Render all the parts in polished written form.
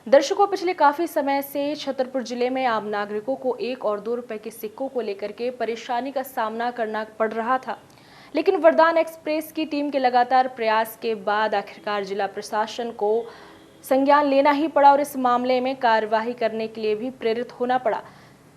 दर्शकों, पिछले काफी समय से छतरपुर जिले में आम नागरिकों को 1 और 2 रुपए के सिक्कों को लेकर के परेशानी का सामना करना पड़ रहा था, लेकिन वरदान एक्सप्रेस की टीम के लगातार प्रयास के बाद आखिरकार जिला प्रशासन को संज्ञान लेना ही पड़ा और इस मामले में कार्यवाही करने के लिए भी प्रेरित होना पड़ा।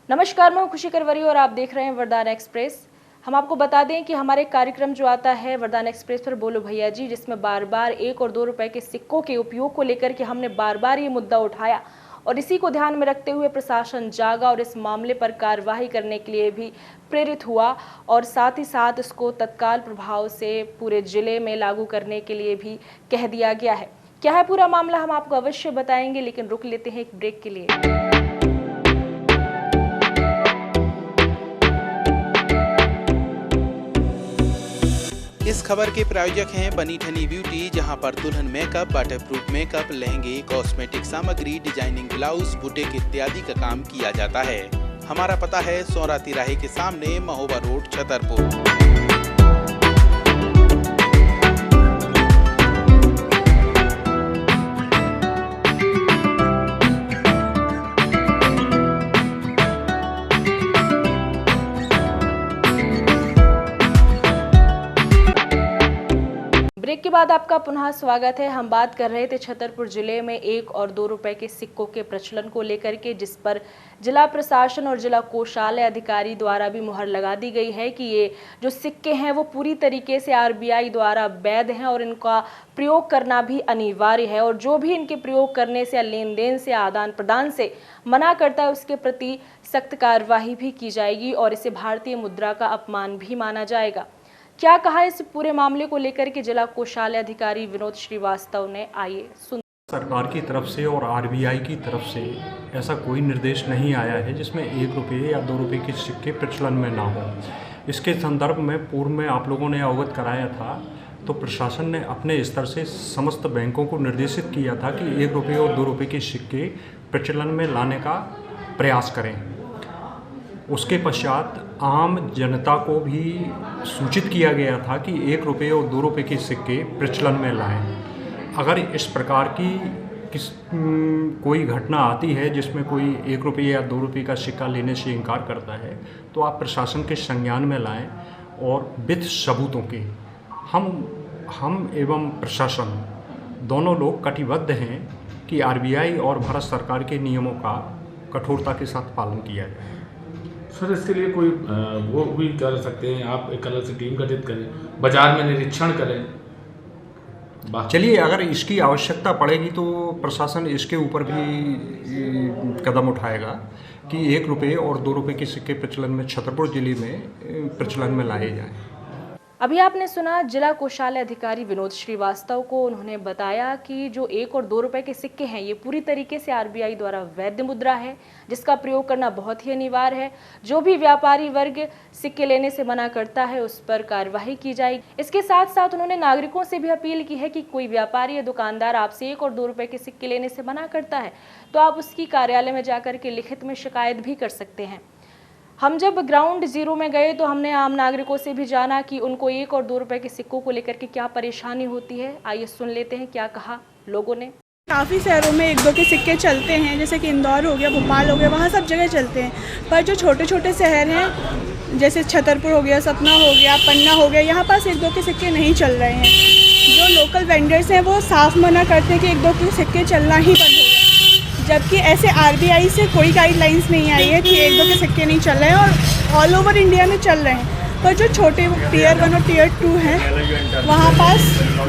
नमस्कार, मैं खुशी करवरी और आप देख रहे हैं वरदान एक्सप्रेस। हम आपको बता दें कि हमारे कार्यक्रम जो आता है वरदान एक्सप्रेस पर बोलो भैया जी, जिसमें बार बार 1 और 2 रुपए के सिक्कों के उपयोग को लेकर के हमने बार बार ये मुद्दा उठाया और इसी को ध्यान में रखते हुए प्रशासन जागा और इस मामले पर कार्यवाही करने के लिए भी प्रेरित हुआ और साथ ही साथ इसको तत्काल प्रभाव से पूरे जिले में लागू करने के लिए भी कह दिया गया है। क्या है पूरा मामला हम आपको अवश्य बताएंगे, लेकिन रुक लेते हैं एक ब्रेक के लिए। इस खबर के प्रायोजक हैं बनी ठनी ब्यूटी, जहां पर दुल्हन मेकअप, वाटरप्रूफ मेकअप, लहंगे, कॉस्मेटिक सामग्री, डिजाइनिंग ब्लाउज, बुटीक इत्यादि का काम किया जाता है। हमारा पता है सौरा तिराहे के सामने, महोबा रोड, छतरपुर। ब्रेक के बाद आपका पुनः स्वागत है। हम बात कर रहे थे छतरपुर जिले में 1 और 2 रुपए के सिक्कों के प्रचलन को लेकर के, जिस पर जिला प्रशासन और जिला कोषालय अधिकारी द्वारा भी मुहर लगा दी गई है कि ये जो सिक्के हैं वो पूरी तरीके से आरबीआई द्वारा वैध हैं और इनका प्रयोग करना भी अनिवार्य है और जो भी इनके प्रयोग करने से या लेन देन से, आदान प्रदान से मना करता है उसके प्रति सख्त कार्यवाही भी की जाएगी और इसे भारतीय मुद्रा का अपमान भी माना जाएगा। क्या कहा इस पूरे मामले को लेकर के जिला कोषालय अधिकारी विनोद श्रीवास्तव ने, आइए सुन। सरकार की तरफ से और आरबीआई की तरफ से ऐसा कोई निर्देश नहीं आया है जिसमें 1 रुपये या 2 रुपये के सिक्के प्रचलन में ना हो। इसके संदर्भ में पूर्व में आप लोगों ने अवगत कराया था, तो प्रशासन ने अपने स्तर से समस्त बैंकों को निर्देशित किया था कि 1 रुपये और 2 रुपये के सिक्के प्रचलन में लाने का प्रयास करें। उसके पश्चात आम जनता को भी सूचित किया गया था कि 1 रुपये और 2 रुपये के सिक्के प्रचलन में लाएं। अगर इस प्रकार की कोई घटना आती है जिसमें कोई 1 रुपये या 2 रुपये का सिक्का लेने से इनकार करता है, तो आप प्रशासन के संज्ञान में लाएं और विद सबूतों के हम एवं प्रशासन दोनों लोग कटिबद्ध हैं कि आरबीआई और भारत सरकार के नियमों का कठोरता के साथ पालन किया जाए। सर, इसके लिए कोई वो भी कर सकते हैं, आप एक अलग से टीम गठित करें, बाजार में निरीक्षण करें। चलिए, अगर इसकी आवश्यकता पड़ेगी तो प्रशासन इसके ऊपर भी कदम उठाएगा कि 1 रुपये और 2 रुपये के सिक्के प्रचलन में छतरपुर जिले में प्रचलन में लाए जाएं। अभी आपने सुना जिला कोषालय अधिकारी विनोद श्रीवास्तव को। उन्होंने बताया कि जो 1 और 2 रुपए के सिक्के हैं ये पूरी तरीके से आरबीआई द्वारा वैध मुद्रा है, जिसका प्रयोग करना बहुत ही अनिवार्य है। जो भी व्यापारी वर्ग सिक्के लेने से मना करता है उस पर कार्यवाही की जाएगी। इसके साथ साथ उन्होंने नागरिकों से भी अपील की है कि कोई व्यापारी या दुकानदार आपसे 1 और 2 रुपए के सिक्के लेने से मना करता है तो आप उसकी कार्यालय में जाकर के लिखित में शिकायत भी कर सकते हैं। हम जब ग्राउंड जीरो में गए तो हमने आम नागरिकों से भी जाना कि उनको 1 और 2 रुपए के सिक्कों को लेकर के क्या परेशानी होती है। आइए सुन लेते हैं क्या कहा लोगों ने। काफ़ी शहरों में 1-2 के सिक्के चलते हैं, जैसे कि इंदौर हो गया, भोपाल हो गया, वहाँ सब जगह चलते हैं। पर जो छोटे छोटे शहर हैं जैसे छतरपुर हो गया, सतना हो गया, पन्ना हो गया, यहाँ पास 1-2 के सिक्के नहीं चल रहे हैं। जो लोकल वेंडर्स हैं वो साफ मना करते हैं कि 1-2 के सिक्के चलना ही बंद हो गए, जबकि ऐसे आरबीआई से कोई गाइडलाइंस नहीं आई है कि 1-2 के सिक्के नहीं चल रहे हैं और ऑल ओवर इंडिया में चल रहे हैं। पर जो छोटे टियर 1 और टियर 2 हैं वहाँ पास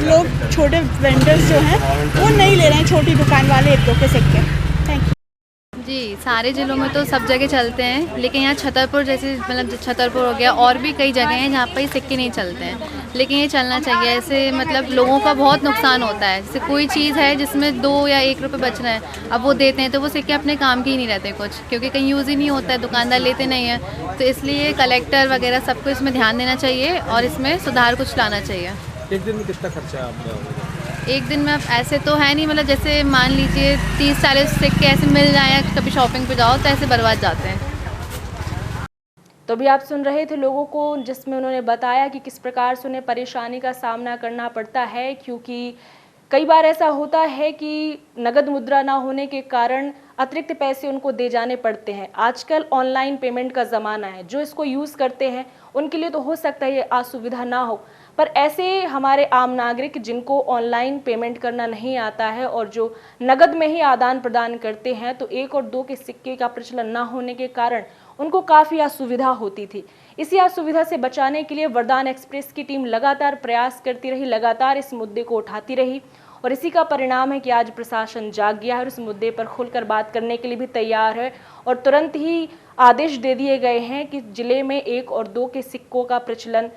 लोग, छोटे वेंडर्स जो हैं वो नहीं ले रहे हैं, छोटी दुकान वाले 1-2 के सिक्के। थैंक यू जी। सारे ज़िलों में तो सब जगह चलते हैं, लेकिन यहाँ छतरपुर जैसे मतलब छतरपुर हो गया और भी कई जगह हैं जहाँ पर ये सिक्के नहीं चलते हैं, लेकिन ये चलना चाहिए। ऐसे मतलब लोगों का बहुत नुकसान होता है। जैसे कोई चीज़ है जिसमें 2 या 1 रुपये बच रहे हैं, अब वो देते हैं तो वो सिक्के अपने काम के ही नहीं रहते कुछ, क्योंकि कहीं यूज़ ही नहीं होता है, दुकानदार लेते नहीं हैं। तो इसलिए कलेक्टर वगैरह सबको इसमें ध्यान देना चाहिए और इसमें सुधार कुछ लाना चाहिए। एक दिन में कितना खर्चा है आपका? एक दिन में अब ऐसे तो है नहीं, मतलब जैसे मान लीजिए 30-40 सिक्के ऐसे मिल जाए या कभी शॉपिंग पे जाओ तो ऐसे बर्बाद जाते हैं। तो भी आप सुन रहे थे लोगों को, जिसमें उन्होंने बताया कि किस प्रकार से उन्हें परेशानी का सामना करना पड़ता है, क्योंकि कई बार ऐसा होता है कि नगद मुद्रा ना होने के कारण अतिरिक्त पैसे उनको दे जाने पड़ते हैं। आजकल ऑनलाइन पेमेंट का ज़माना है, जो इसको यूज़ करते हैं उनके लिए तो हो सकता है ये असुविधा ना हो, पर ऐसे हमारे आम नागरिक जिनको ऑनलाइन पेमेंट करना नहीं आता है और जो नगद में ही आदान प्रदान करते हैं, तो 1 और 2 के सिक्के का प्रचलन ना होने के कारण उनको काफ़ी असुविधा होती थी। इसी असुविधा से बचाने के लिए वरदान एक्सप्रेस की टीम लगातार प्रयास करती रही, लगातार इस मुद्दे को उठाती रही और इसी का परिणाम है कि आज प्रशासन जाग गया है और इस मुद्दे पर खुलकर बात करने के लिए भी तैयार है और तुरंत ही आदेश दे दिए गए हैं कि जिले में 1 और 2 के सिक्कों का प्रचलन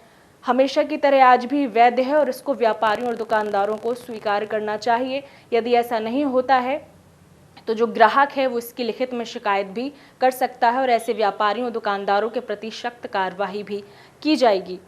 हमेशा की तरह आज भी वैध है और इसको व्यापारियों और दुकानदारों को स्वीकार करना चाहिए। यदि ऐसा नहीं होता है तो जो ग्राहक है वो इसकी लिखित में शिकायत भी कर सकता है और ऐसे व्यापारियों और दुकानदारों के प्रति सख्त कार्रवाई भी की जाएगी।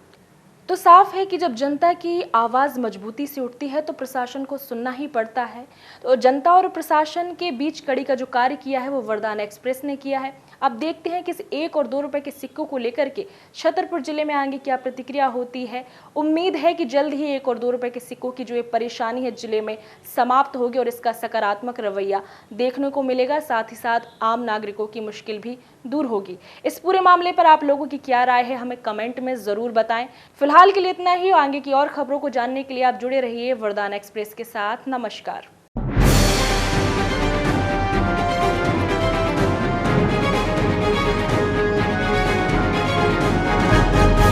तो साफ है कि जब जनता की आवाज़ मजबूती से उठती है तो प्रशासन को सुनना ही पड़ता है। तो जनता और प्रशासन के बीच कड़ी का जो कार्य किया है वो वरदान एक्सप्रेस ने किया है। अब देखते हैं कि इस 1 और 2 रुपए के सिक्कों को लेकर के छतरपुर जिले में आगे क्या प्रतिक्रिया होती है। उम्मीद है कि जल्द ही 1 और 2 रुपए के सिक्कों की जो ये परेशानी है जिले में समाप्त होगी और इसका सकारात्मक रवैया देखने को मिलेगा, साथ ही साथ आम नागरिकों की मुश्किल भी दूर होगी। इस पूरे मामले पर आप लोगों की क्या राय है हमें कमेंट में ज़रूर बताएं। फिलहाल के लिए इतना ही। आगे की और खबरों को जानने के लिए आप जुड़े रहिए वरदान एक्सप्रेस के साथ। नमस्कार।